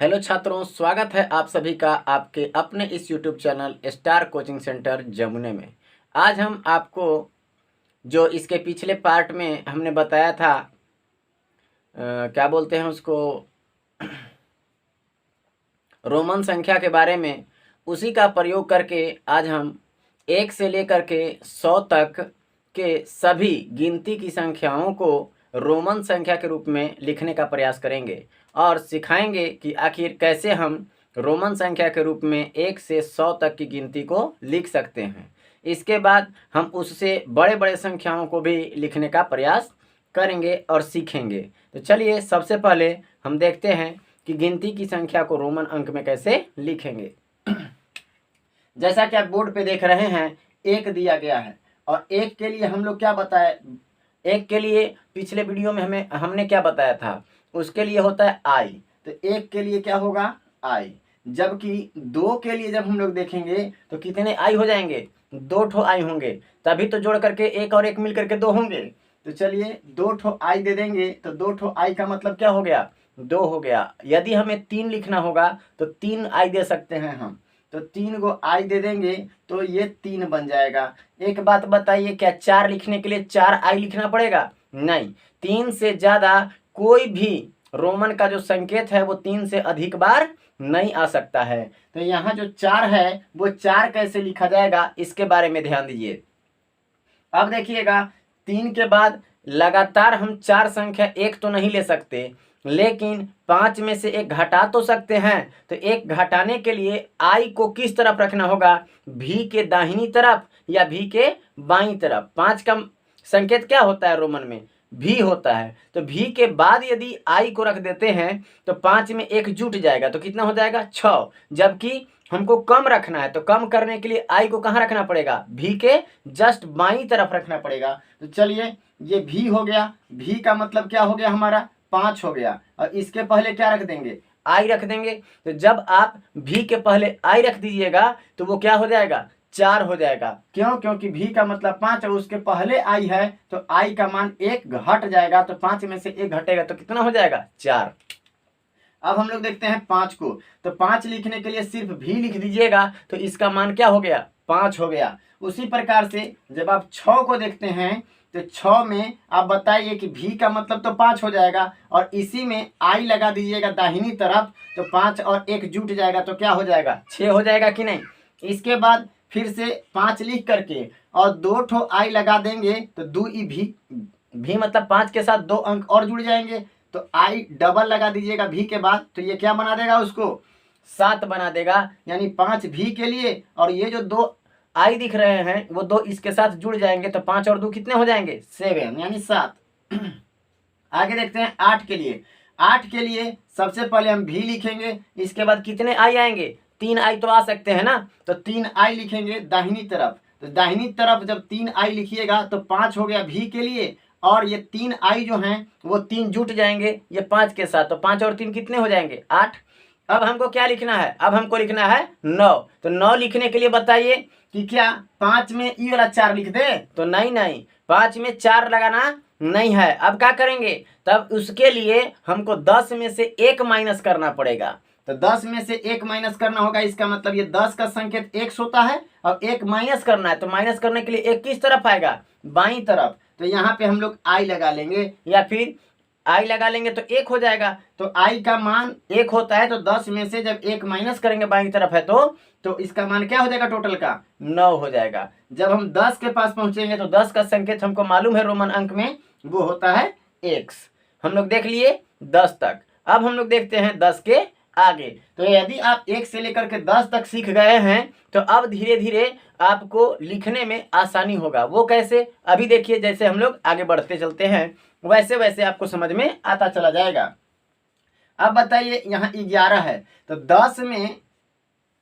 Hello छात्रों, स्वागत है आप सभी का आपके अपने इस YouTube channel Star coaching centre जमुने में। आज हम आपको जो इसके पिछले पार्ट में हमने बताया था क्या बोलते हैं उसको रोमन संख्या के बारे में, उसी का प्रयोग करके आज हम 1 से लेकर के 100 तक के सभी गिनती की संख्याओं को रोमन संख्या के रूप में लिखने का प्रयास करेंगे और सिखाएंगे कि आखिर कैसे हम रोमन संख्या के रूप में 1 से 100 तक की गिनती को लिख सकते हैं। इसके बाद हम उससे बड़े बड़े संख्याओं को भी लिखने का प्रयास करेंगे और सीखेंगे। तो चलिए सबसे पहले हम देखते हैं कि गिनती की संख्या को रोमन अंक में कैसे लिखेंगे। जैसा कि आप बोर्ड पे देख रहे हैं, 1 दिया गया है और 1 के लिए हम लोग क्या बताए, 1 के लिए पिछले वीडियो में हमने क्या बताया था, उसके लिए होता है आई। तो 1 के लिए क्या होगा, आई। जबकि 2 के लिए जब हम लोग देखेंगे तो कितने आई हो जाएंगे, 2 ठो आई होंगे, तभी तो जोड़ करके 1 और 1 मिल करके 2 होंगे। तो चलिए 2 ठो आई दे देंगे, तो 2 ठो आई का मतलब क्या हो गया, 2 हो गया। यदि हमें 3 लिखना होगा तो 3 आई दे सकते हैं हम, तो 3 को आई दे देंगे तो ये 3 बन जाएगा। एक बात बताइए, क्या 4 लिखने के लिए 4 आई लिखना पड़ेगा? नहीं, 3 से ज़्यादा कोई भी रोमन का जो संकेत है वो 3 से अधिक बार नहीं आ सकता है। तो यहाँ जो 4 है वो 4 कैसे लिखा जाएगा, इसके बारे में ध्यान दीजिए। अब देखिएगा, 3 के बाद लगातार हम 4 संख्या 1 तो नहीं ले सकते, लेकिन 5 में से 1 घटा तो सकते हैं। तो 1 घटाने के लिए आई को किस तरफ रखना होगा, भी के दाहिनी तरफ या भी के बाईं तरफ। 5 का संकेत क्या होता है रोमन में, भी होता है। तो भी के बाद यदि आई को रख देते हैं तो 5 में 1 जुट जाएगा, तो कितना हो जाएगा, 6। जबकि हमको कम रखना है, तो कम करने के लिए आई को कहाँ रखना पड़ेगा, भी के जस्ट बाईं तरफ रखना पड़ेगा। तो चलिए ये भी हो गया, भी का मतलब क्या हो गया हमारा, 5 हो गया। और इसके पहले क्या रख देंगे, आई रख देंगे। तो जब आप भी के पहले आई रख दीजिएगा तो वो क्या हो जाएगा, 4 हो जाएगा। क्यों? क्योंकि भी का मतलब 5 और उसके पहले आई है, तो आई का मान 1 घट जाएगा। तो 5 में से 1 घटेगा तो कितना हो जाएगा, 4। अब हम लोग देखते हैं 5 को। तो 5 लिखने के लिए सिर्फ भी लिख दीजिएगा तो इसका मान क्या हो गया, 5 हो गया। उसी प्रकार से जब आप 6 को देखते हैं तो 6 में आप बताइए कि भी का मतलब तो 5 हो जाएगा और इसी में आई लगा दीजिएगा दाहिनी तरफ, तो 5 और 1 जुट जाएगा तो क्या हो जाएगा, 6 हो जाएगा कि नहीं। इसके बाद फिर से 5 लिख करके और 2 ठो आई लगा देंगे तो 2 ई भी मतलब 5 के साथ 2 अंक और जुड़ जाएंगे। तो आई डबल लगा दीजिएगा भी के बाद, तो ये क्या बना देगा, उसको 7 बना देगा। यानी 5 भी के लिए और ये जो 2 आई दिख रहे हैं वो 2 इसके साथ जुड़ जाएंगे, तो 5 और 2 कितने हो जाएंगे, 7, यानी 7। आगे देखते हैं 8 के लिए। 8 के लिए सबसे पहले हम भी लिखेंगे, इसके बाद कितने आई आएंगे, 3 आई तो आ सकते हैं ना, तो 3 आई लिखेंगे दाहिनी तरफ। तो दाहिनी तरफ जब 3 आई लिखिएगा तो 5 हो गया भी के लिए, और ये 3 आई जो हैं वो 3 जुट जाएंगे ये 5 के साथ, तो 5 और 3 कितने हो जाएंगे, 8। अब हमको क्या लिखना है, अब हमको लिखना है 9। तो 9 लिखने के लिए बताइए कि क्या 5 में ई वाला 4 लिख दे, तो नहीं, 5 में 4 लगाना नहीं है। अब क्या करेंगे, तब उसके लिए हमको 10 में से 1 माइनस करना पड़ेगा। तो 10 में से 1 माइनस करना होगा, इसका मतलब ये 10 का संकेत x होता है और 1 माइनस करना है, तो माइनस करने के लिए 1 किस तरफ आएगा, बाईं तरफ। तो यहाँ पे हम लोग आई लगा लेंगे, या फिर आई लगा लेंगे तो 1 हो जाएगा। तो आई का मान 1 होता है, तो 10 में से जब 1 माइनस करेंगे बाईं तरफ है तो इसका मान क्या हो जाएगा, टोटल का 9 हो जाएगा। जब हम 10 के पास पहुंचेंगे तो 10 का संकेत हमको मालूम है रोमन अंक में, वो होता है x। हम लोग देख लिए 10 तक। अब हम लोग देखते हैं 10 के आगे। तो यदि आप 1 से लेकर के 10 तक सीख गए हैं तो अब धीरे धीरे आपको लिखने में आसानी होगा। वो कैसे, अभी देखिए, जैसे हम लोग आगे बढ़ते चलते हैं वैसे वैसे आपको समझ में आता चला जाएगा। अब बताइए, यहाँ 11 है, तो 10 में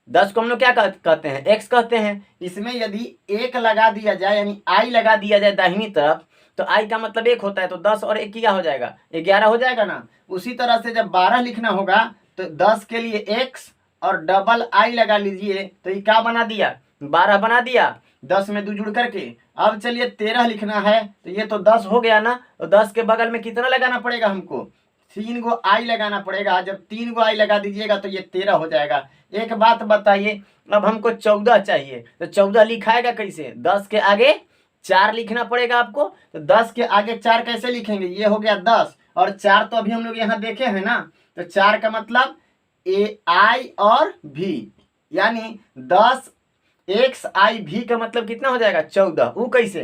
10 को हम लोग क्या कहते हैं, x कहते हैं। इसमें यदि 1 लगा दिया जाए, यानी आई लगा दिया जाए दाहिनी तरफ, तो आई का मतलब 1 होता है, तो 10 और 1 क्या हो जाएगा, 11 हो जाएगा ना। उसी तरह से जब 12 लिखना होगा तो 10 के लिए x और डबल आई लगा लीजिए, तो ये क्या बना दिया, 12 बना दिया, 10 में 2 जुड़ करके। अब चलिए 13 लिखना है, तो ये तो 10 हो गया ना, तो 10 के बगल में कितना लगाना पड़ेगा हमको, 3 गो आई लगाना पड़ेगा। जब 3 गो आई लगा दीजिएगा तो ये 13 हो जाएगा। एक बात बताइए, अब हमको 14 चाहिए तो 14 लिखाएगा कैसे? 10 के आगे 4 लिखना पड़ेगा आपको। तो 10 के आगे 4 कैसे लिखेंगे? ये हो गया 10 और 4 तो अभी हम लोग यहाँ देखे हैं ना, तो 4 का मतलब ए आई और भी, यानी 10 एक्स आई भी का मतलब कितना हो जाएगा? 14। वो कैसे?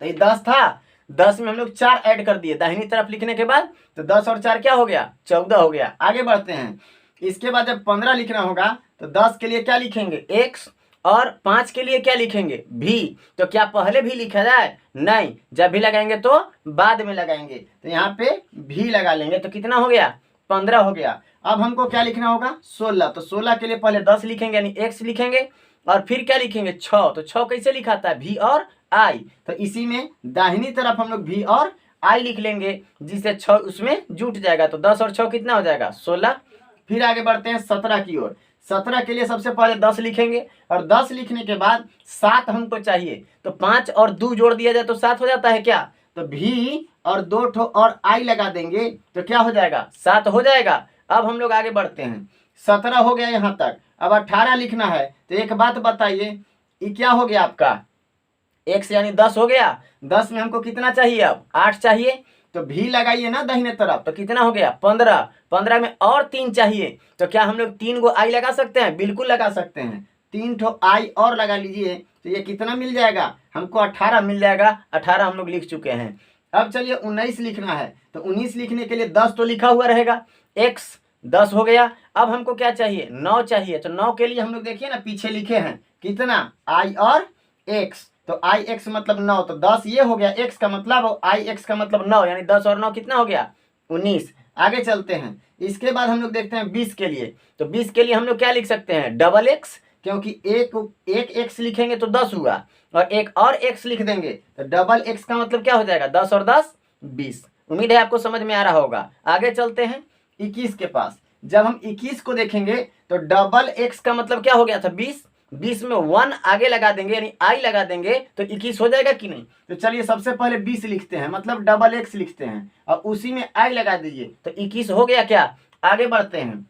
तो ये 10 था, 10 में हम लोग 4 ऐड कर दिए दाहिनी तरफ लिखने के बाद, तो 10 और 4 क्या हो गया? 14 हो गया। आगे बढ़ते हैं। इसके बाद जब 15 लिखना होगा तो 10 के लिए क्या लिखेंगे? एक्स, और 5 के लिए क्या लिखेंगे? भी। तो क्या पहले भी लिखा जाए? नहीं, जब भी लगाएंगे तो बाद में लगाएंगे। तो यहाँ पे भी लगा लेंगे तो कितना हो गया? 15 हो गया। अब हमको क्या लिखना होगा? 16। तो 16 के लिए पहले 10 लिखेंगे यानी एक्स लिखेंगे, और फिर क्या लिखेंगे? 6। तो 6 कैसे लिखाता है? भी और आई। तो इसी में दाहिनी तरफ हम लोग भी और आई लिख लेंगे, जिससे 6 उसमें जुट जाएगा। तो 10 और 6 कितना हो जाएगा? 16। फिर आगे बढ़ते हैं 17 की ओर। 17 के लिए सबसे पहले 10 लिखेंगे, और 10 लिखने के बाद 7 हमको चाहिए। तो 5 और 2 जोड़ दिया जाए तो 7 हो जाता है क्या? तो भी और 2 ठो और आई लगा देंगे तो क्या हो जाएगा? 7 हो जाएगा। अब हम लोग आगे बढ़ते हैं। 17 हो गया यहाँ तक। अब 18 लिखना है। तो एक बात बताइए, ये क्या हो गया आपका? एक्स यानी 10 हो गया। 10 में हमको कितना चाहिए? अब 8 चाहिए। तो भी लगाइए ना दाहिने तरफ, तो कितना हो गया? 15। 15 में और 3 चाहिए। तो क्या हम लोग 3 गो आई लगा सकते हैं? बिल्कुल लगा सकते हैं। 3 ठो आई और लगा लीजिए तो ये कितना मिल जाएगा? हमको 18 मिल जाएगा। 18 हम लोग लिख चुके हैं। अब चलिए 19 लिखना है। तो 19 लिखने के लिए 10 तो लिखा हुआ रहेगा। एक्स 10 हो गया। अब हमको क्या चाहिए? 9 चाहिए। तो 9 के लिए हम लोग देखिए ना पीछे लिखे हैं कितना? आई और एक्स। तो आई एक्स मतलब 9। तो 10 ये हो गया एक्स का मतलब, और आई एक्स का मतलब 9, यानी 10 और 9 कितना हो गया? 19। आगे चलते हैं। इसके बाद हम लोग देखते हैं 20 के लिए। तो 20 के लिए हम लोग क्या लिख सकते हैं? डबल एक्स, क्योंकि एक एक्स लिखेंगे तो 10 हुआ, और एक और एक्स लिख देंगे तो डबल एक्स का मतलब क्या हो जाएगा? 10 और 10 20। उम्मीद है आपको समझ में आ रहा होगा। आगे चलते हैं 21 के पास। जब हम 21 को देखेंगे तो डबल एक्स का मतलब क्या हो गया था? 20। 20 में 1 आगे लगा देंगे यानी आई लगा देंगे तो 21 हो जाएगा कि नहीं? तो चलिए सबसे पहले 20 लिखते हैं, मतलब डबल एक्स लिखते हैं, और उसी में आई लगा दीजिए तो 21 हो गया क्या? आगे बढ़ते हैं।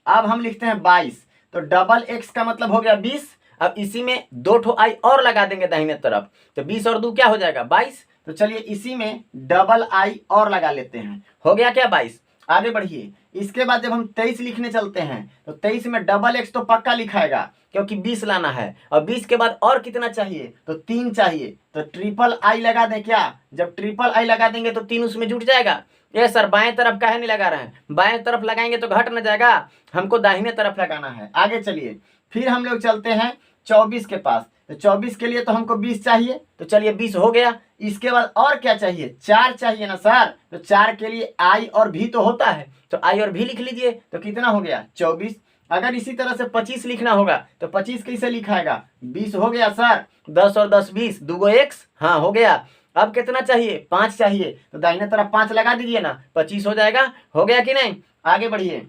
अब हम लिखते हैं 22। तो डबल एक्स का मतलब हो गया 20। अब इसी में 2 ठो आई और लगा देंगे दाहिने तरफ, तो 20 और 2 क्या हो जाएगा? 22। तो चलिए इसी में डबल आई और लगा लेते हैं। हो गया क्या? 22। आगे बढ़िए। इसके बाद जब हम 23 लिखने चलते हैं तो 23 में डबल एक्स तो पक्का लिखाएगा, क्योंकि 20 लाना है, और 20 के बाद और कितना चाहिए? तो 3 चाहिए। तो ट्रिपल आई लगा दें क्या? जब ट्रिपल आई लगा देंगे तो 3 उसमें जुट जाएगा। ये सर बाएं तरफ काहे नहीं लगा रहे हैं? बाएं तरफ लगाएंगे तो घट न जाएगा, हमको दाहिने तरफ लगाना है। आगे चलिए। फिर हम लोग चलते हैं 24 के पास। तो 24 के लिए तो हमको 20 चाहिए। तो चलिए 20 हो गया। इसके बाद और क्या चाहिए? 4 चाहिए ना सर। तो 4 के लिए आई और भी तो होता है, तो आई और भी लिख लीजिए तो कितना हो गया? 24। अगर इसी तरह से 25 लिखना होगा तो 25 कैसे लिखाएगा? 20 हो गया सर। 10 और 10 20, 2 गो एक्स। हाँ हो गया। अब कितना चाहिए? 5 चाहिए। तो दाहिने तरफ 5 लगा दीजिए ना, 25 हो जाएगा। हो गया कि नहीं? आगे बढ़िए।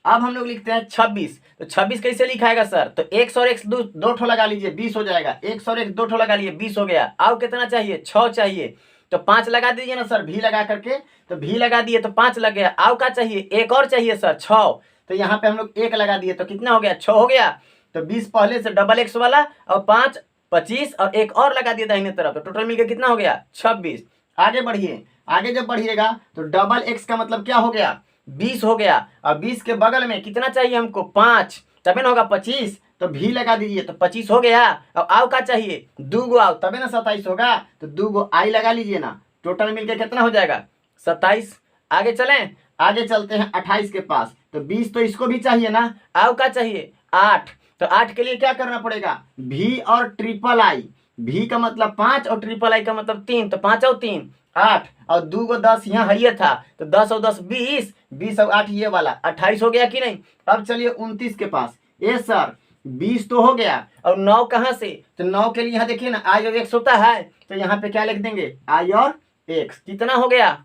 अब हम लोग लिखते हैं 26। तो 26 कैसे लिखाएगा सर? तो एक्स और एक्स दो ठो लगा लीजिए, 20 हो जाएगा। एक्स और एक्स 2 ठो लगा लिए, 20 हो गया। अब कितना चाहिए? 6 चाहिए। तो 5 लगा दीजिए ना सर, भी लगा करके। तो भी लगा दिए तो 5 लग गया। अब क्या चाहिए? एक और चाहिए सर, 6। तो यहाँ पे हम लोग 1 लगा दिए तो कितना हो गया? 6 हो गया। तो 20 पहले से डबल एक्स वाला, और 5 25, और एक और लगा दिया दाहिने तरफ, तो टोटल मिलकर कितना हो गया? 26। आगे बढ़िए। आगे जब बढ़िएगा तो डबल एक्स का मतलब क्या हो गया? 20 हो गया। और 20 के बगल में कितना चाहिए हमको? 5, तभी ना होगा 25। तो भी लगा दीजिए तो 25 हो गया। अब आव का चाहिए? 2 गो आव, तभी ना 27 होगा। तो 2 गो आई लगा लीजिए ना, टोटल मिलके कितना हो जाएगा? 27। आगे चलें। आगे चलते हैं 28 के पास। तो 20 तो इसको भी चाहिए ना। आव का चाहिए? 8। तो 8 के लिए क्या करना पड़ेगा? भी और ट्रिपल आई। भी का मतलब 5 और ट्रिपल आई का मतलब 3। तो 5 और 3 8, और 2 गो 10 यहाँ हरिये था, तो 10 और 10 20, 20 और 8 ये वाला 28 हो गया कि नहीं? अब चलिए 29 के पास। ये सर 20 तो हो गया, और 9 कहाँ से? तो 9 के लिए यहाँ देखिए ना आई और एक्स होता है, तो यहाँ पे क्या लिख देंगे? आई और एक्स। कितना हो गया?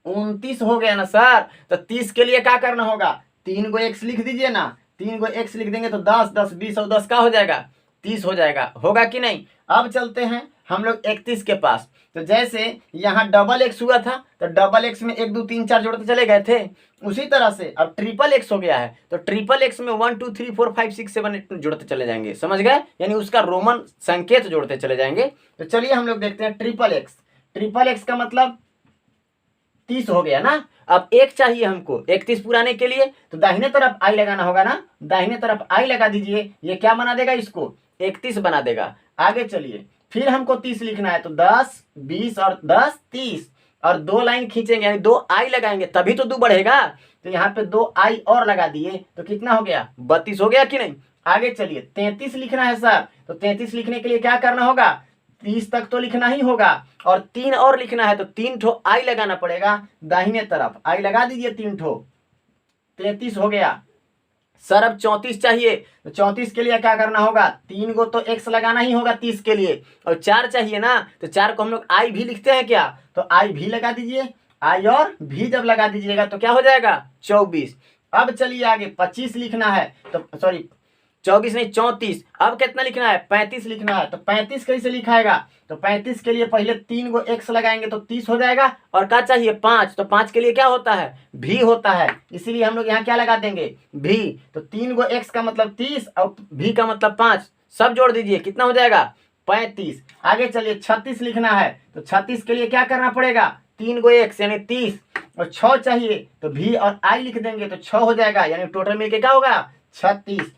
29 हो गया ना सर। तो 30 के लिए क्या करना होगा? 3 गो एक्स लिख दीजिए ना। 3 गो एक्स लिख देंगे तो 10 10 20 और 10 का हो जाएगा? 30 हो जाएगा। होगा कि नहीं? अब चलते हैं हम लोग 31 के पास। तो जैसे यहाँ डबल एक्स हुआ था तो डबल एक्स में 1 2 3 4 जोड़ते चले गए थे, उसी तरह से अब ट्रिपल एक्स हो गया है तो ट्रिपल एक्स में 1 2 3 4 5 6 7 8 जोड़ते चले जाएंगे, समझ गए, यानी उसका रोमन संकेत जोड़ते चले जाएंगे। तो चलिए हम लोग देखते हैं ट्रिपल एक्स का मतलब 30 हो गया ना। अब एक चाहिए हमको 31 पुराने के लिए, तो दाहिने तरफ आई लगाना होगा ना, दाहिने तरफ आई लगा दीजिए, ये क्या बना देगा, इसको 31 बना देगा। आगे चलिए, फिर हमको 30 लिखना है तो 10 20 और 10 30 और 2 लाइन खींचेंगे यानी 2 आई लगाएंगे तभी तो 2 बढ़ेगा, तो यहाँ पे 2 आई और लगा दिए तो कितना हो गया, 32 हो गया कि नहीं। आगे चलिए 33 लिखना है सर, तो 33 लिखने के लिए क्या करना होगा, 30 तक तो लिखना ही होगा और 3 और लिखना है तो 3 ठो आई लगाना पड़ेगा, दाहिने तरफ आई लगा दीजिए 3 ठो, 33 हो गया। सर अब 34 चाहिए तो 34 के लिए क्या करना होगा, 3 गो तो एक्स लगाना ही होगा 30 के लिए, और 4 चाहिए ना तो 4 को हम लोग आई भी लिखते हैं क्या, तो आई भी लगा दीजिए, आई और भी जब लगा दीजिएगा तो क्या हो जाएगा 24। अब चलिए आगे 25 लिखना है तो सॉरी 24 नहीं 34, अब कितना लिखना है 35 लिखना है, तो 35 कैसे लिखाएगा, तो 35 के लिए पहले 3 गो एक्स लगाएंगे तो 30 हो जाएगा, और क्या चाहिए 5, तो 5 के लिए क्या होता है भी होता है, इसीलिए हम लोग यहाँ क्या लगा देंगे भी, तो 3 गो एक्स का मतलब 30 और भी का मतलब 5, सब जोड़ दीजिए कितना हो जाएगा 35। आगे चलिए 36 लिखना है तो 36 के लिए क्या करना पड़ेगा, 3 गो एक्स यानी 30 और 6 चाहिए तो भी और आई लिख देंगे तो 6 हो जाएगा, यानी टोटल मिलके क्या होगा 36।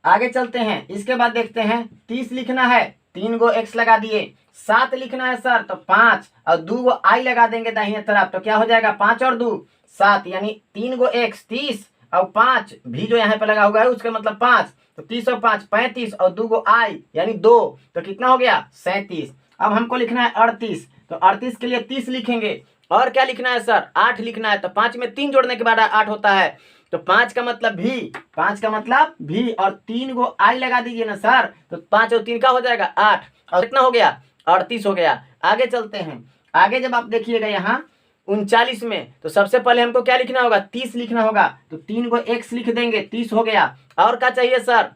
आगे चलते हैं, इसके बाद देखते हैं 30 लिखना है, 3 गो एक्स लगा दिए, 7 लिखना है सर तो 5 और 2 गो आई लगा देंगे दाहिने तरफ, तो क्या हो जाएगा 5 और 2 7, यानी 3 गो एक्स 30 और 5 भी जो यहाँ पे लगा हुआ है उसका मतलब 5, तो 30 और 5 35 और 2 गो आई यानी 2, तो कितना हो गया 37। अब हमको लिखना है 38, तो 38 के लिए 30 लिखेंगे, और क्या लिखना है सर 8 लिखना है, तो 5 में 3 जोड़ने के बाद 8 होता है, तो 5 का मतलब भी, 5 का मतलब भी और 3 गो आई लगा दीजिए ना सर, तो 5 और 3 का हो जाएगा 8 और कितना हो गया 38 हो गया। आगे चलते हैं, आगे जब आप देखिएगा यहाँ 39 में तो सबसे पहले हमको क्या लिखना होगा 30 लिखना होगा, तो 3 गो एक्स लिख देंगे 30 हो गया, और क्या चाहिए सर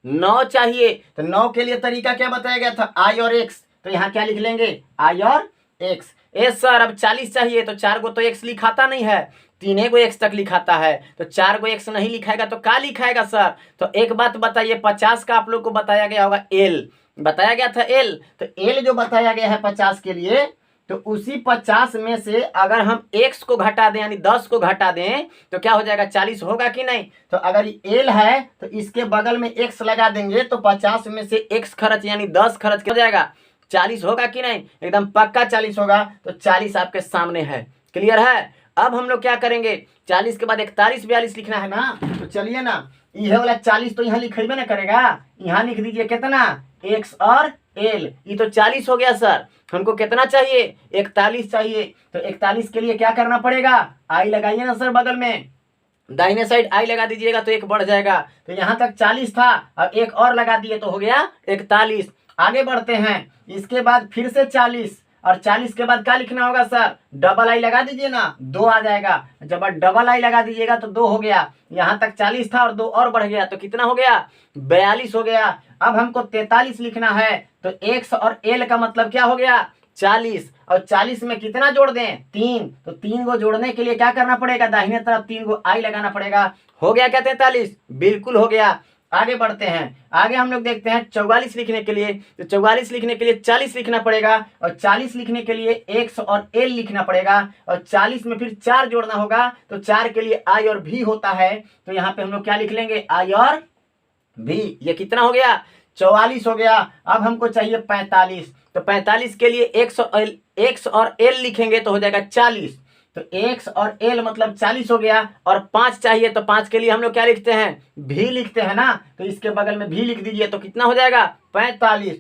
9 चाहिए, तो 9 के लिए तरीका क्या बताया गया था आई और एक्स, तो यहाँ क्या लिख लेंगे आई और एक्स। सर अब 40 चाहिए तो 4 गो तो एक्स लिखाता नहीं है, 3 गो एक्स तक लिखाता है, तो 4 गो एक्स नहीं लिखाएगा तो क्या लिखाएगा सर, तो एक बात बताइए 50 का आप लोग को बताया गया होगा एल, बताया गया था एल, तो एल जो बताया गया है 50 के लिए, तो उसी 50 में से अगर हम एक्स को घटा दें यानी 10 को घटा दें तो क्या हो जाएगा 40 होगा कि नहीं, तो अगर एल है तो इसके बगल में एक्स लगा देंगे तो 50 में से एक्स खर्च यानी 10 खर्च क्या हो जाएगा 40 होगा कि नहीं, एकदम पक्का 40 होगा, तो 40 आपके सामने है, क्लियर है। अब हम लोग क्या करेंगे 40 के बाद 41 42 लिखना है ना, तो चलिए ना यह वाला 40 तो यहाँ लिखेबे ना करेगा, यहाँ लिख दीजिए कितना एक्स और एल, ये तो 40 हो गया सर, हमको कितना चाहिए 41 चाहिए, तो 41 के लिए क्या करना पड़ेगा आई लगाइए ना सर, बगल में दाहिने साइड आई लगा दीजिएगा तो 1 बढ़ जाएगा, तो यहाँ तक 40 था अब 1 और लगा दिए तो हो गया 41। आगे बढ़ते हैं, इसके बाद फिर से 40 और 40 के बाद क्या लिखना होगा सर डबल आई लगा दीजिए ना 2 आ जाएगा, जब डबल आई लगा दीजिएगा तो 2 हो गया, यहाँ तक 40 था और 2 और बढ़ गया तो कितना हो गया 42 हो गया। अब हमको 43 लिखना है तो एक्स और एल का मतलब क्या हो गया 40, और 40 में कितना जोड़ दें 3, तो 3 को जोड़ने के लिए क्या करना पड़ेगा दाहिने तरफ 3 को आई लगाना पड़ेगा, हो गया क्या 43, बिल्कुल हो गया। आगे बढ़ते हैं, आगे हम लोग देखते हैं 44 लिखने के लिए, तो 44 लिखने के लिए 40 लिखना पड़ेगा और 40 लिखने के लिए एक्स और एल लिखना पड़ेगा, और 40 में फिर 4 जोड़ना होगा, तो 4 के लिए आई और भी होता है, तो यहाँ पे हम लोग क्या लिख लेंगे आई और भी, ये कितना हो गया 44 हो गया। अब हमको चाहिए 45, तो 45 के लिए एक्स और एल लिखेंगे तो हो जाएगा 40, तो एक्स और एल मतलब 40 हो गया, और 5 चाहिए तो 5 के लिए हम लोग क्या लिखते हैं भी लिखते हैं ना, तो इसके बगल में भी लिख दीजिए तो कितना हो जाएगा 45।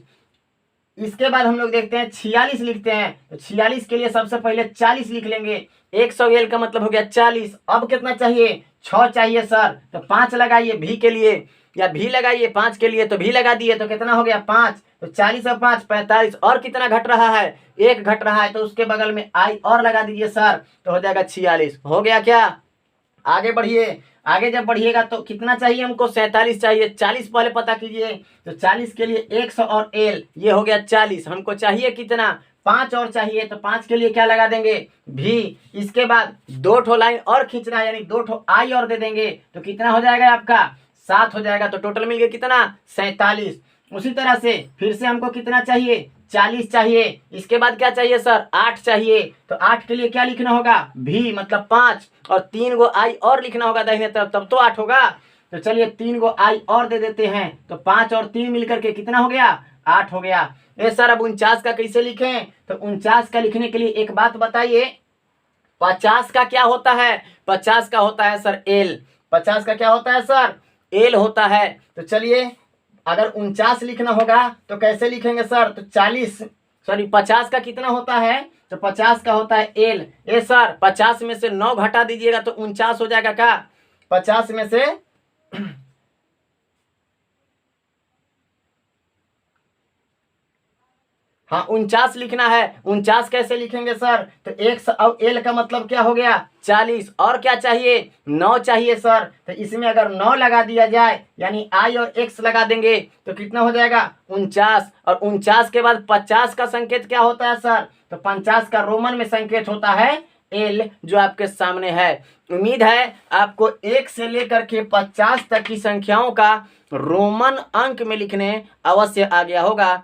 इसके बाद हम लोग देखते हैं 46 लिखते हैं, तो 46 के लिए सबसे पहले 40 लिख लेंगे, 100 एल का मतलब हो गया 40। अब कितना चाहिए 6 चाहिए सर, तो 5 लगाइए भी के लिए, या भी लगाइए 5 के लिए, तो भी लगा दिए तो कितना हो गया 5, तो 40 और 5 45, और कितना घट रहा है 1 घट रहा है, तो उसके बगल में आई और लगा दीजिए सर, तो हो जाएगा 46, हो गया क्या। आगे बढ़िए। आगे जब बढ़िएगा तो कितना चाहिए हमको, 47 चाहिए। 40 पहले पता कीजिए। तो 40 के लिए x और l ये हो गया 40। हमको चाहिए कितना, 5 और चाहिए। तो 5 के लिए क्या लगा देंगे, v। इसके बाद 2 ठो लाइन और खींचना है, यानी 2 ठो i और दे देंगे। तो कितना हो जाएगा आपका, 7 हो जाएगा। तो टोटल मिल गया कितना, 47। उसी तरह से फिर से हमको कितना चाहिए, 40 चाहिए। इसके बाद क्या चाहिए सर, 8 चाहिए। तो 8 के लिए क्या लिखना होगा, भी मतलब 5 और 3 गो आई और लिखना होगा दाहिने तरफ, तब तो 8 होगा। तो चलिए 3 गो आई और दे देते हैं। तो 5 और 3 मिलकर के कितना हो गया, 8 हो गया। ये सर अब 49 का कैसे लिखें, तो 49 का लिखने के लिए एक बात बताइए, 50 का क्या होता है, 50 का होता है सर एल। 50 का क्या होता है सर, एल होता है। तो चलिए अगर 49 लिखना होगा तो कैसे लिखेंगे सर, तो 40 सॉरी 50 का कितना होता है, तो 50 का होता है एल। ए सर 50 में से 9 घटा दीजिएगा तो 49 हो जाएगा क्या, 50 में से हाँ 49 लिखना है। 49 कैसे लिखेंगे सर, तो x और l का मतलब क्या हो गया, 40। और क्या चाहिए, 9 चाहिए सर। तो इसमें अगर 9 लगा दिया जाए, यानी i और x लगा देंगे तो कितना हो जाएगा, 49। और 49 के बाद 50 का संकेत क्या होता है सर, तो 50 का रोमन में संकेत होता है l, जो आपके सामने है। उम्मीद है आपको 1 से लेकर के 50 तक की संख्याओं का रोमन अंक में लिखने अवश्य आ गया होगा।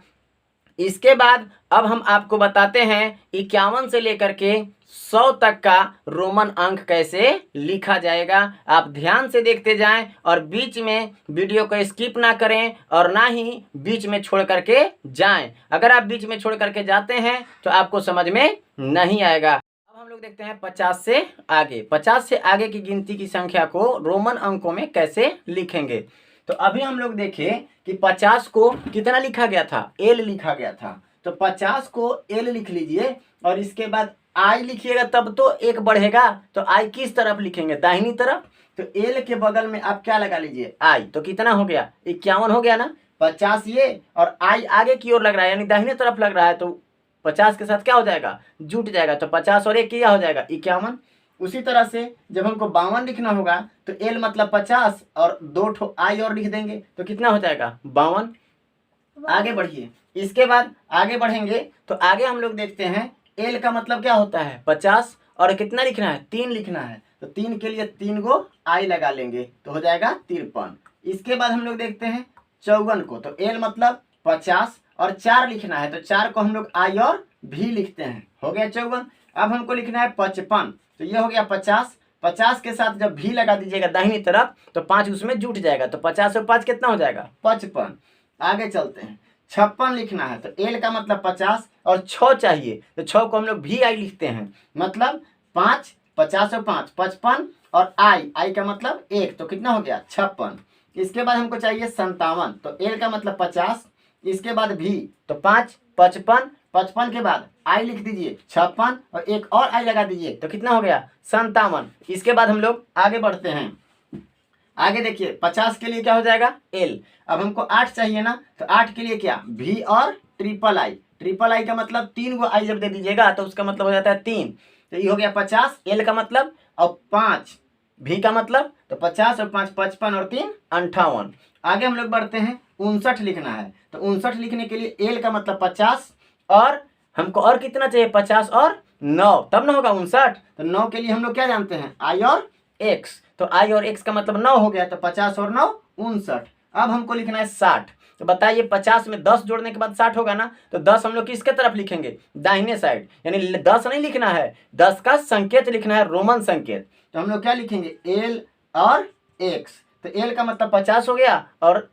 इसके बाद अब हम आपको बताते हैं 51 से लेकर के 100 तक का रोमन अंक कैसे लिखा जाएगा। आप ध्यान से देखते जाएं और बीच में वीडियो को स्किप ना करें और ना ही बीच में छोड़ करके जाएं। अगर आप बीच में छोड़ करके जाते हैं तो आपको समझ में नहीं आएगा। अब हम लोग देखते हैं 50 से आगे। 50 से आगे की गिनती की संख्या को रोमन अंकों में कैसे लिखेंगे। तो अभी हम लोग देखें कि 50 को कितना लिखा गया था, एल लिखा गया था। तो 50 को एल लिख लीजिए और इसके बाद आई लिखिएगा, तब तो एक बढ़ेगा। तो आई किस तरफ लिखेंगे, दाहिनी तरफ। तो एल के बगल में आप क्या लगा लीजिए, आई। तो कितना हो गया, 51 हो गया ना। 50 ये और आई आगे की ओर लग रहा है, यानी दाहिने तरफ लग रहा है। तो 50 के साथ क्या हो जाएगा, जुट जाएगा। तो 50 और 1 क्या हो जाएगा, 51। उसी तरह से जब हमको 52 लिखना होगा तो एल मतलब 50 और 2 ठो आई और लिख देंगे तो कितना हो जाएगा, 52। आगे बढ़िए। इसके बाद आगे बढ़ेंगे तो आगे हम लोग देखते हैं एल का मतलब क्या होता है, 50 और कितना लिखना है, 3 लिखना है। तो 3 के लिए 3 गो आई लगा लेंगे तो हो जाएगा 53। इसके बाद हम लोग देखते हैं 54 को। तो एल मतलब 50 और 4 लिखना है। तो 4 को हम लोग आई और भी लिखते हैं, हो गया 54। अब हमको लिखना है 55। तो ये हो गया 50। 50 के साथ जब भी लगा दीजिएगा दाहिनी तरफ तो 5 उसमें जुट जाएगा। तो 50 और 5 कितना हो जाएगा, 55। आगे चलते हैं 56 लिखना है। तो एल का मतलब 50 और 6 चाहिए। तो 6 को हम लोग भी आई लिखते हैं, मतलब 5, 50 और 5 55 और आई का मतलब 1। तो कितना हो गया, 56। इसके बाद हमको चाहिए 57। तो एल का मतलब 50, इसके बाद भी तो 5 55, 55 के बाद आई लिख दीजिए 56 और एक और आई लगा दीजिए तो कितना हो गया, 57। इसके बाद हम लोग आगे बढ़ते हैं। आगे देखिए 50 के लिए क्या हो जाएगा, एल। अब हमको 8 चाहिए ना। तो 8 के लिए क्या, भी और ट्रिपल आई। ट्रिपल आई का मतलब 3 गो आई जब दे दीजिएगा तो उसका मतलब हो जाता है 3। तो ये हो गया 50 एल का मतलब, और 5 भी का मतलब। तो 50 और 5 55 और 3 58। आगे हम लोग बढ़ते हैं 59 लिखना है। तो 59 लिखने के लिए एल का मतलब 50 और हमको और कितना चाहिए, 50 और 9, तब ना होगा 59। तो 9 के लिए हम लोग क्या जानते हैं, आई और एक्स। तो आई और एक्स का मतलब 9 हो गया। तो 50 और 9 59। अब हमको लिखना है 60। तो बताइए 50 में 10 जोड़ने के बाद 60 होगा ना। तो 10 हम लोग किसके तरफ लिखेंगे, दाहिने साइड। यानी 10 नहीं लिखना है, 10 का संकेत लिखना है, रोमन संकेत। तो हम लोग क्या लिखेंगे, एल और एक्स। तो एल का मतलब 50 हो गया और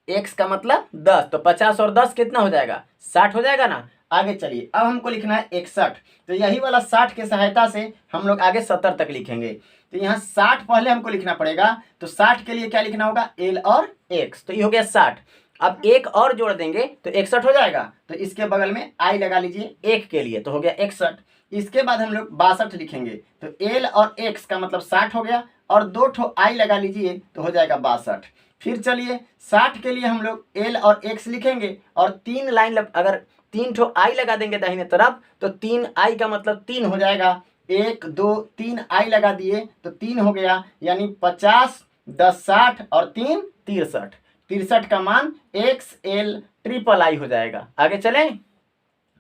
एक्स का मतलब 10। तो 50 और 10 कितना हो जाएगा, 60 हो जाएगा ना। आगे चलिए अब हमको लिखना है 61। तो यही वाला 60 के सहायता से हम लोग आगे 70 तक लिखेंगे। तो यहाँ 60 पहले हमको लिखना पड़ेगा। तो 60 के लिए क्या लिखना होगा, एल और एक्स। तो ये हो गया 60। अब एक और जोड़ देंगे तो 61 हो जाएगा। तो इसके बगल में आई लगा लीजिए एक के लिए, तो हो गया 61। इसके बाद हम लोग 62 लिखेंगे। तो एल और एक्स का मतलब 60 हो गया और 2 ठो आई लगा लीजिए तो हो जाएगा 62। फिर चलिए 60 के लिए हम लोग एल और एक्स लिखेंगे और 3 लाइन अगर 3 ठो आई लगा देंगे दाहिने तरफ तो 3 आई का मतलब 3 हो जाएगा। 1 2 3 आई लगा दिए तो 3 हो गया, यानी 50 10 60 और 3 63। 63 का मान XL ट्रिपल आई हो जाएगा। आगे चलें,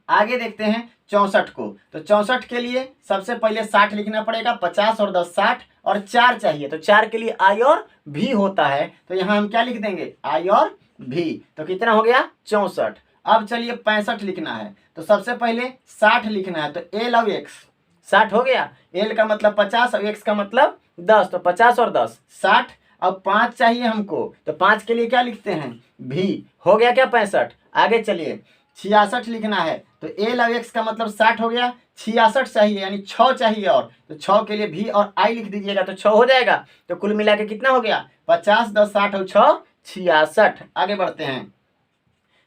आगे देखते हैं 64 को। तो 64 के लिए सबसे पहले 60 लिखना पड़ेगा, 50 और 10 60 और 4 चाहिए, तो 4 के लिए आई और भी होता है, तो यहाँ हम क्या लिख देंगे, आई और भी। तो कितना हो गया 64। अब चलिए 65 लिखना है, तो सबसे पहले 60 लिखना है, तो एल और एक्स 60 हो गया, एल का मतलब 50 और एक्स का मतलब 10, तो 50 और 10 60। अब 5 चाहिए हमको, तो 5 के लिए क्या लिखते हैं, भी। हो गया क्या 65। आगे चलिए 66 लिखना है, तो एल और एक्स का मतलब 60 हो गया, 66 चाहिए यानी 6 चाहिए, और तो 6 के लिए भी और आई लिख दीजिएगा तो 6 हो जाएगा। तो कुल मिला के कितना हो गया 50 10 60 और 6 66। आगे बढ़ते हैं,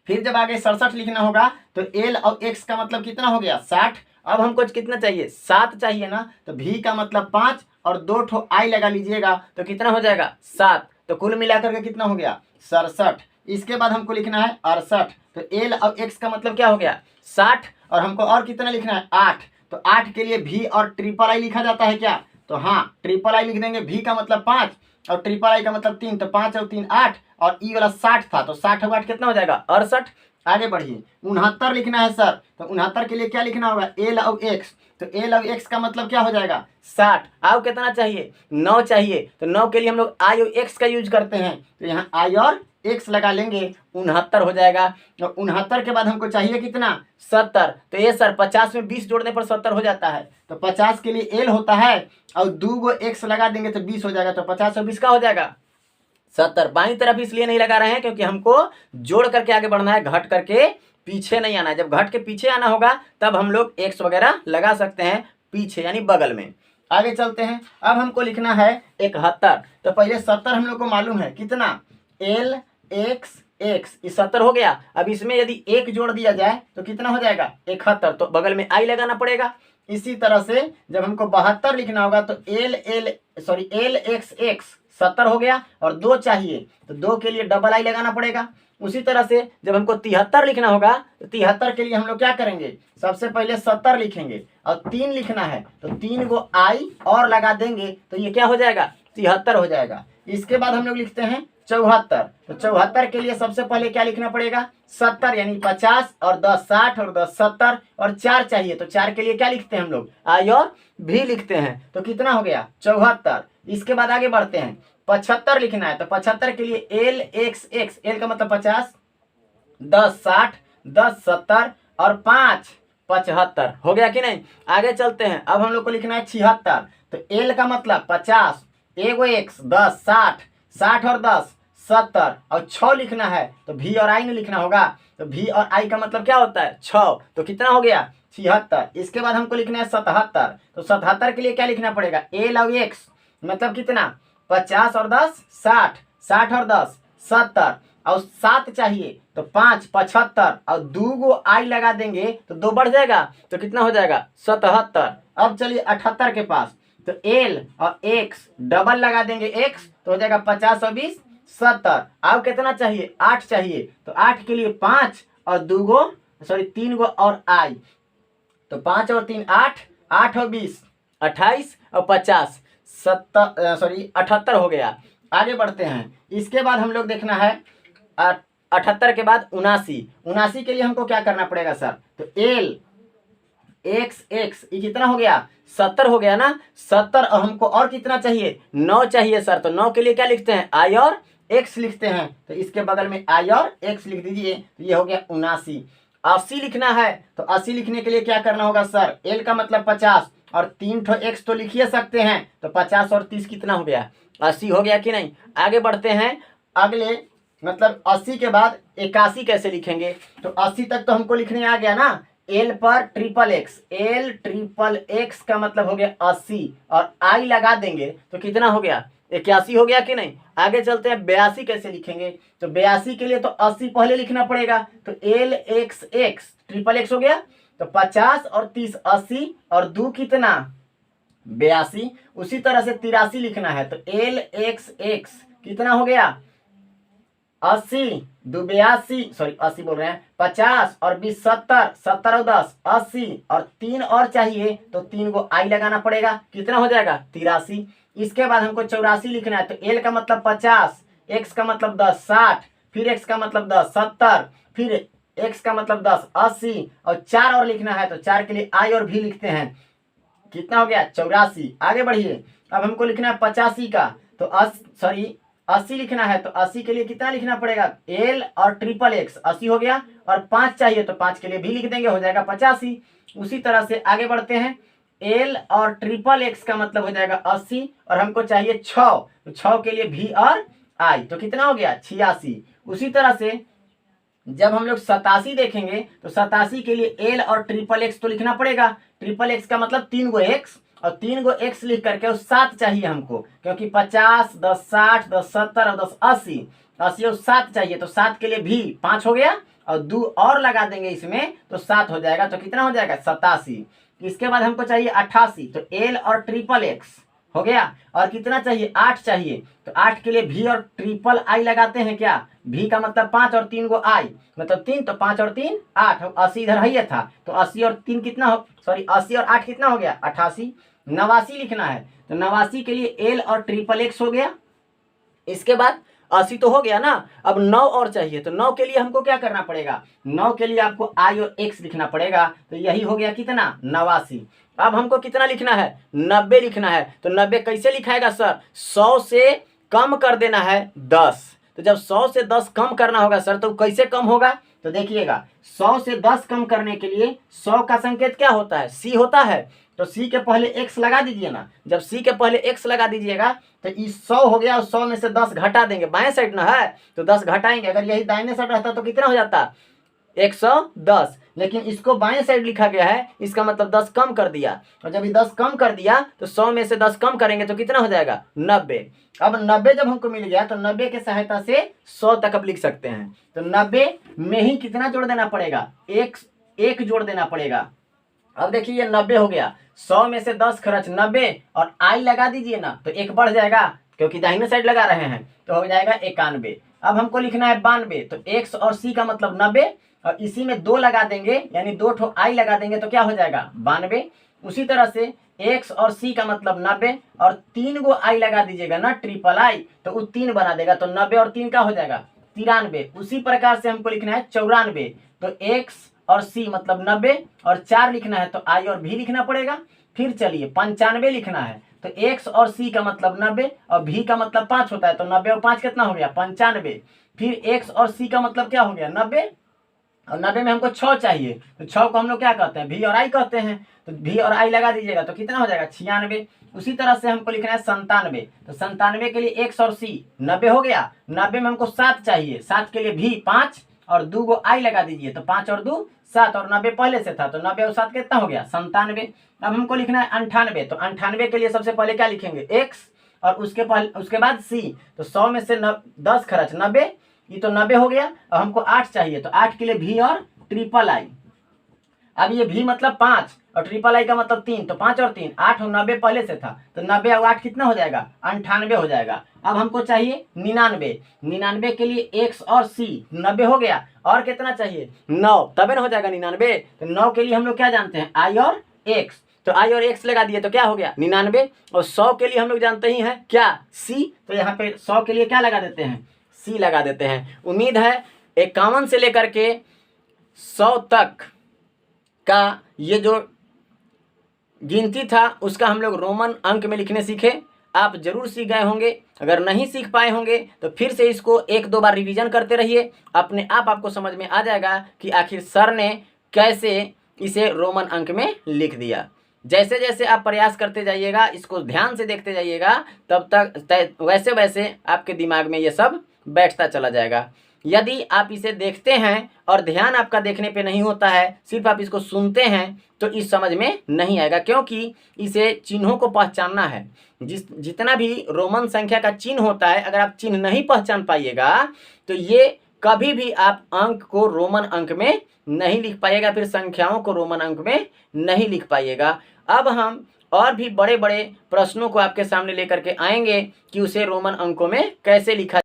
फिर जब आगे 67 लिखना होगा तो एल और एक्स का मतलब कितना हो गया 60। अब हमको कितना चाहिए 7 चाहिए ना, तो भी का मतलब 5 और 2 ठो आई लगा लीजिएगा तो कितना हो जाएगा 7। तो कुल मिलाकर के कितना हो गया 67। इसके बाद हमको लिखना है 68, तो एल और एक्स का मतलब क्या हो गया 60, और हमको और कितना लिखना है 8। तो 8 के लिए भी और ट्रिपल आई लिखा जाता है क्या, तो हाँ ट्रिपल आई लिख देंगे। भी का मतलब 5 और ट्रिपल आई का मतलब 3, तो 5 और 3 8, और ई वाला 60 था, तो 60 और 8 कितना हो जाएगा 68। आगे बढ़िए 69 लिखना है सर, तो 69 के लिए क्या लिखना होगा एल और एक्स, तो एल और एक्स का मतलब क्या हो जाएगा 60। आओ कितना चाहिए 9 चाहिए, तो 9 के लिए हम लोग आई और एक्स का यूज करते हैं, तो यहाँ आई और एक्स लगा लेंगे 69 हो जाएगा। और 69 के बाद हमको चाहिए कितना 70, तो ये सर 50 में 20 जोड़ने पर 70 हो जाता है, तो 50 के लिए एल होता है और 2 गो एक्स लगा देंगे तो 20 हो जाएगा, तो 50 और 20 का हो जाएगा 70। बाईं तरफ इसलिए नहीं लगा रहे हैं क्योंकि हमको जोड़ करके आगे बढ़ना है, घट करके पीछे नहीं आना है। जब घट के पीछे आना होगा तब हम लोग एक्स वगैरह लगा सकते हैं पीछे यानी बगल में। आगे चलते हैं, अब हमको लिखना है 71, तो पहले 70 हम लोग को मालूम है कितना एल एक्स एक्स, इस 70 हो गया। अब इसमें यदि एक जोड़ दिया जाए तो कितना हो जाएगा 71, तो बगल में आई लगाना पड़ेगा। इसी तरह से जब हमको 72 लिखना होगा तो एल एक्स एक्स 70 हो गया, और 2 चाहिए तो 2 के लिए डबल आई लगाना पड़ेगा। उसी तरह से जब हमको 73 लिखना होगा तो 73 के लिए हम लोग क्या करेंगे, सबसे पहले 70 लिखेंगे और 3 लिखना है, तो 3 को आई और लगा देंगे तो ये क्या हो जाएगा 73 हो जाएगा। इसके बाद हम लोग लिखते हैं 74, तो 74 के लिए सबसे पहले क्या लिखना पड़ेगा 70 यानी 50 और 10 60 और 10 70, और 4 चाहिए, तो 4 के लिए क्या लिखते हैं हम लोग आई और भी लिखते हैं, तो कितना हो गया 74। इसके बाद आगे बढ़ते हैं 75 लिखना है, तो 75 के लिए एल एक्स एक्स, एल का मतलब 50 10 60 10 70 और 5 75 हो गया कि नहीं। आगे चलते हैं, अब हम लोग को लिखना है 76, तो एल का मतलब 50 एगो एक्स 10 60 60 और 10 70 और 6 लिखना है, तो भी और आई नहीं लिखना होगा, तो भी और आई का मतलब क्या होता है 6, तो कितना हो गया 76। इसके बाद हमको लिखना है 77, तो 77 के लिए क्या लिखना पड़ेगा एल और एक्स मतलब कितना 50 और 10 60 60 और 10 70 और 7 चाहिए, तो 5 75 और 2 गो आई लगा देंगे तो 2 बढ़ जाएगा, तो कितना हो जाएगा 77। अब चलिए 78 के पास, तो एल और एक्स डबल लगा देंगे एक्स तो हो जाएगा 50 और 20 70। अब कितना चाहिए 8 चाहिए, तो 8 के लिए 5 और 3 गो और आई, तो 5 और 3 8 8 और 20 28 और 50 78 हो गया। आगे बढ़ते हैं, इसके बाद हम लोग देखना है 78 के बाद 79 के लिए हमको क्या करना पड़ेगा सर, तो एल एक्स एक्स ये कितना हो गया 70 हो गया ना 70, और हमको और कितना चाहिए 9 चाहिए सर, तो 9 के लिए क्या लिखते हैं आई और एक्स लिखते हैं, तो इसके बगल में आई और एक्स लिख दीजिए, तो ये हो गया 79। 80 लिखना है, तो 80 लिखने के लिए क्या करना होगा सर, एल का मतलब 50 और 3 ठो एक्स तो लिखिए सकते हैं, तो 50 और 30 कितना हो गया 80 हो गया कि नहीं। आगे बढ़ते हैं, अगले मतलब 80 के बाद 81 कैसे लिखेंगे, तो 80 तक तो हमको लिखने आ गया ना, एल पर triple x, L triple x का मतलब हो गया 80 और आई लगा देंगे तो कितना हो गया 81 हो गया कि नहीं। आगे चलते हैं 82 कैसे लिखेंगे, तो 82 के लिए तो 80 पहले लिखना पड़ेगा, तो L x x triple x हो गया, तो 50 और 30 80 और 2 कितना 82। उसी तरह से 83 लिखना है, तो एल एक्स एक्स कितना हो गया 80 2 82 सॉरी 80 बोल रहे हैं, 50 और 20 70, 70 और 10 80 और 3 और चाहिए तो 3 को आई लगाना पड़ेगा, कितना हो जाएगा 83। इसके बाद हमको 84 लिखना है, तो एल का मतलब 50, एक्स का मतलब 10 60, फिर एक्स का मतलब 10 70, फिर एक्स का मतलब 10 80 और 4 और लिखना है, तो 4 के लिए आई और भी लिखते हैं, कितना हो गया 84। आगे बढ़िए, अब हमको लिखना है 85 का, तो 80 लिखना है, तो 80 के लिए कितना लिखना पड़ेगा एल और ट्रिपल एक्स, 80 हो गया, और 5 चाहिए तो 5 के लिए भी लिख देंगे, हो जाएगा 85। उसी तरह से आगे बढ़ते हैं, एल और ट्रिपल एक्स का मतलब हो जाएगा 80 और हमको चाहिए 6, तो 6 के लिए भी और आई, तो कितना हो गया 86। उसी तरह से जब हम लोग 87 देखेंगे तो 87 के लिए एल और ट्रिपल एक्स तो लिखना पड़ेगा, ट्रिपल एक्स का मतलब 3 गो एक्स, और 3 गो एक्स लिख करके और 7 चाहिए हमको, क्योंकि 50 10 60 10 70 और 10 80, 80 और 7 चाहिए, तो 7 के लिए भी 5 हो गया और 2 और लगा देंगे इसमें तो 7 हो जाएगा, तो कितना हो जाएगा 87। इसके बाद हमको चाहिए 88, तो एल और ट्रिपल एक्स हो गया, और कितना चाहिए 8 चाहिए, तो 8 के लिए भी और ट्रिपल आई लगाते हैं, क्या भी का मतलब 5 और 3 गो आई मतलब 3, तो 5 और 3 8, 80 इधर है था, तो 80 और 3 कितना हो, सॉरी 80 और 8 कितना हो गया 88। 89 लिखना है, तो 89 के लिए एल और ट्रिपल एक्स हो गया। इसके बाद 80 तो हो गया ना, अब 9 और चाहिए, तो 9 के लिए हमको क्या करना पड़ेगा, 9 के लिए आपको आई और एक्स लिखना पड़ेगा, तो यही हो गया कितना 89। अब हमको कितना लिखना है 90 लिखना है, तो 90 कैसे लिखाएगा सर, 100 से कम कर देना है 10, तो जब 100 से 10 कम करना होगा सर तो कैसे कम होगा, तो देखिएगा 100 से 10 कम करने के लिए 100 का संकेत क्या होता है सी होता है, तो सी के पहले एक्स लगा दीजिए ना, जब सी के पहले एक्स लगा दीजिएगा तो इस 100 हो गया और 100 में से 10 घटा देंगे, बाएं साइड ना है तो 10 घटाएंगे, अगर यही दाहिने साइड रहता तो कितना हो जाता 110, लेकिन इसको बाएं साइड लिखा गया है, इसका मतलब 10 कम कर दिया, और जब ये 10 कम कर दिया तो 100 में से 10 कम करेंगे तो कितना हो जाएगा 90। अब 90 जब हमको मिल गया तो 90 के सहायता से 100 तक अब लिख सकते हैं, तो 90 में ही कितना जोड़ देना पड़ेगा एक जोड़ देना पड़ेगा। अब देखिए ये 90 हो गया, 100 में से 10 खर्च 90 और आई लगा दीजिए ना, तो एक बढ़ जाएगा क्योंकि दाहिने साइड लगा रहे हैं, तो हो जाएगा 91। अब हमको लिखना है 92, तो एक्स और सी का मतलब 90 और इसी में 2 लगा देंगे यानी 2 ठो आई लगा देंगे तो क्या हो जाएगा 92। उसी तरह से एक्स और सी का मतलब 90 और 3 गो आई लगा दीजिएगा ना ट्रिपल आई, तो वो 3 बना देगा, तो 90 और 3 का हो जाएगा 93। उसी प्रकार से हमको लिखना है 94, तो एक्स और सी मतलब 90 और 4 लिखना है, तो आई और भी लिखना पड़ेगा। फिर चलिए 95 लिखना है, तो एक्स और सी का मतलब 90 और भी का मतलब 5 होता है, तो 90 और 5 कितना हो गया 95। फिर एक्स और सी का मतलब क्या हो गया 90 और 90 में हमको 6 चाहिए, तो 6 को हम लोग क्या कहते हैं भी और आई कहते हैं, तो भी और आई लगा दीजिएगा तो कितना हो जाएगा 96। उसी तरह से हमको लिखना है 97, तो 97 के लिए एक्स और सी 90 हो गया, 90 में हमको 7 चाहिए, 7 के लिए भी 5 और 2 गो आई लगा दीजिए, तो 5 और 2 7 और 90 पहले से था, तो 90 और 7 कितना हो गया 97। अब हमको लिखना है 98, तो 98 के लिए सबसे पहले क्या लिखेंगे एक्स और उसके बाद सी, तो 100 में से 10 खर्च 90, ये तो 90 हो गया। अब हमको 8 चाहिए, तो 8 के लिए भी और ट्रिपल आई। अब ये भी मतलब 5 और ट्रिपल आई का मतलब 3, तो 5 और 3 8 और 90 पहले से था, तो 90 और 8 कितना हो जाएगा 98 हो जाएगा। अब हमको चाहिए 99, 99 के लिए एक्स और सी 90 हो गया, और कितना चाहिए 9, तब न हो जाएगा 99। तो 9 के लिए हम लोग क्या जानते हैं आई और एक्स, तो आई और एक्स लगा दिए तो क्या हो गया 99। और 100 के लिए हम लोग जानते ही हैं क्या सी, तो यहाँ पे 100 के लिए क्या लगा देते हैं सी लगा देते हैं। उम्मीद है 51 से लेकर के 100 तक का ये जो गिनती था उसका हम लोग रोमन अंक में लिखने सीखे। आप जरूर सीख गए होंगे, अगर नहीं सीख पाए होंगे तो फिर से इसको 1-2 बार रिवीजन करते रहिए, अपने आप आपको समझ में आ जाएगा कि आखिर सर ने कैसे इसे रोमन अंक में लिख दिया। जैसे जैसे आप प्रयास करते जाइएगा, इसको ध्यान से देखते जाइएगा, तब तक वैसे वैसे आपके दिमाग में ये सब बैठता चला जाएगा। यदि आप इसे देखते हैं और ध्यान आपका देखने पे नहीं होता है, सिर्फ आप इसको सुनते हैं, तो इस समझ में नहीं आएगा, क्योंकि इसे चिन्हों को पहचानना है। जितना भी रोमन संख्या का चिन्ह होता है, अगर आप चिन्ह नहीं पहचान पाइएगा तो ये कभी भी आप अंक को रोमन अंक में नहीं लिख पाइएगा, फिर संख्याओं को रोमन अंक में नहीं लिख पाइएगा। अब हम और भी बड़े बड़े प्रश्नों को आपके सामने लेकर के आएंगे कि उसे रोमन अंकों में कैसे लिखा